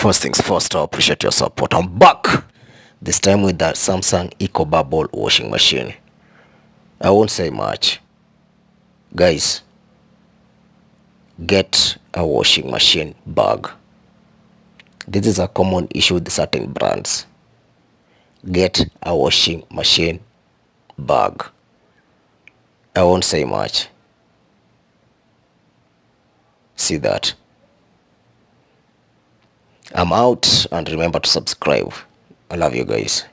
First things first, I appreciate your support. I'm back. This time with the Samsung Eco Bubble washing machine. I won't say much. Guys, get a washing machine bag. This is a common issue with certain brands. Get a washing machine bag. I won't say much. See that. I'm out, and remember to subscribe. I love you guys.